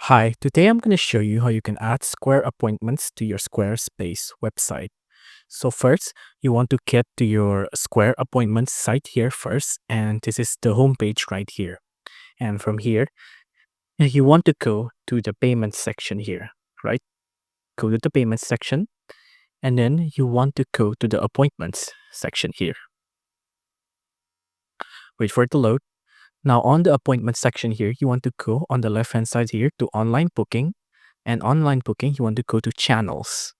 Hi, today I'm going to show you how you can add Square appointments to your Squarespace website. So first, you want to get to your Square appointments site here first, and this is the home page right here. And from here, you want to go to the payment section here, right? Go to the payment section, and then you want to go to the appointments section here. Wait for it to load. Now on the appointment section here, you want to go on the left hand side here to online booking, and online booking, you want to go to channels.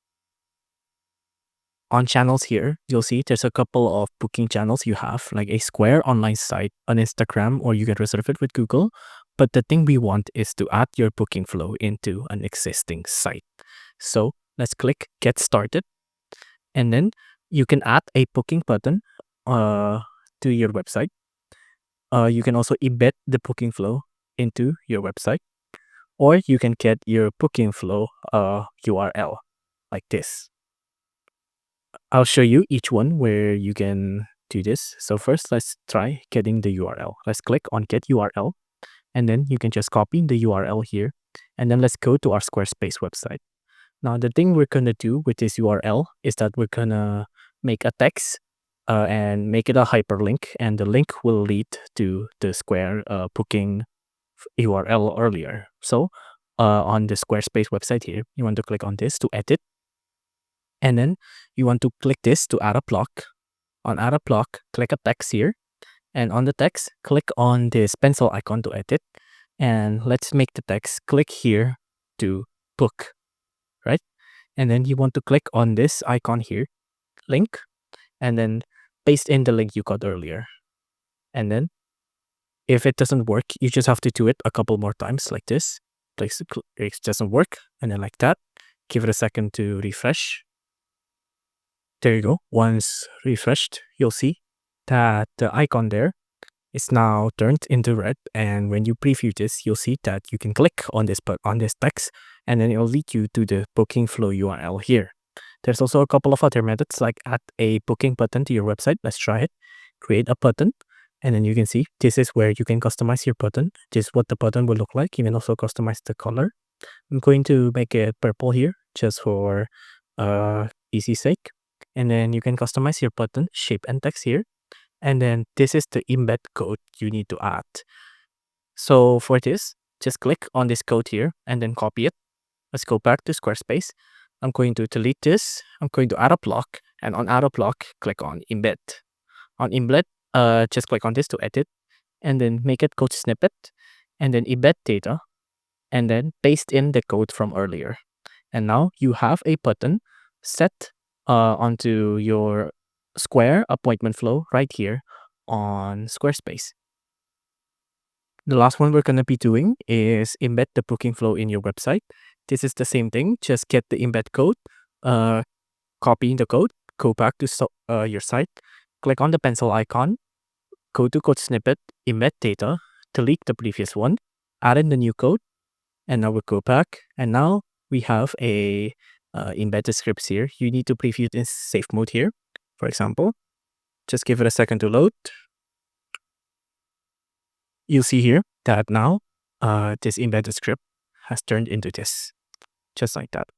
On channels here, you'll see there's a couple of booking channels you have, like a Square online site, an Instagram, or you can reserve it with Google. But the thing we want is to add your booking flow into an existing site. So let's click Get Started. And then you can add a booking button to your website. You can also embed the booking flow into your website. Or you can get your booking flow URL like this. I'll show you each one where you can do this. So first, let's try getting the URL. Let's click on Get URL, and then you can just copy the URL here. And then let's go to our Squarespace website. Now, the thing we're going to do with this URL is that we're going to make a text and make it a hyperlink, and the link will lead to the Square booking URL earlier. So on the Squarespace website here, you want to click on this to edit. And then you want to click this to add a block. On add a block, click a text here. And on the text, click on this pencil icon to edit. And let's make the text click here to book, right? And then you want to click on this icon here, link, and then paste in the link you got earlier. And then if it doesn't work, you just have to do it a couple more times like this. It doesn't work, and then like that. Give it a second to refresh. There you go. Once refreshed, you'll see that the icon there is now turned into red. And when you preview this, you'll see that you can click on this text, and then it'll lead you to the booking flow URL here. There's also a couple of other methods like add a booking button to your website. Let's try it. Create a button, and then you can see this is where you can customize your button. This is what the button will look like. You can also customize the color. I'm going to make it purple here just for easy sake. And then you can customize your button shape and text here. And then this is the embed code you need to add. So for this, just click on this code here and then copy it. Let's go back to Squarespace. I'm going to delete this. I'm going to add a block. And on add a block, click on embed. On embed, just click on this to edit. And then make it code snippet. And then embed data. And then paste in the code from earlier. And now you have a button set onto your Square appointment flow right here on Squarespace. The last one we're going to be doing is embed the booking flow in your website. This is the same thing. Just get the embed code, copy the code, go back to your site, click on the pencil icon, go to code snippet, embed data, delete the previous one, add in the new code, and now we'll go back. And now we have a embedded scripts here. You need to preview it in safe mode here. For example, just give it a second to load. You'll see here that now this embedded script has turned into this, just like that.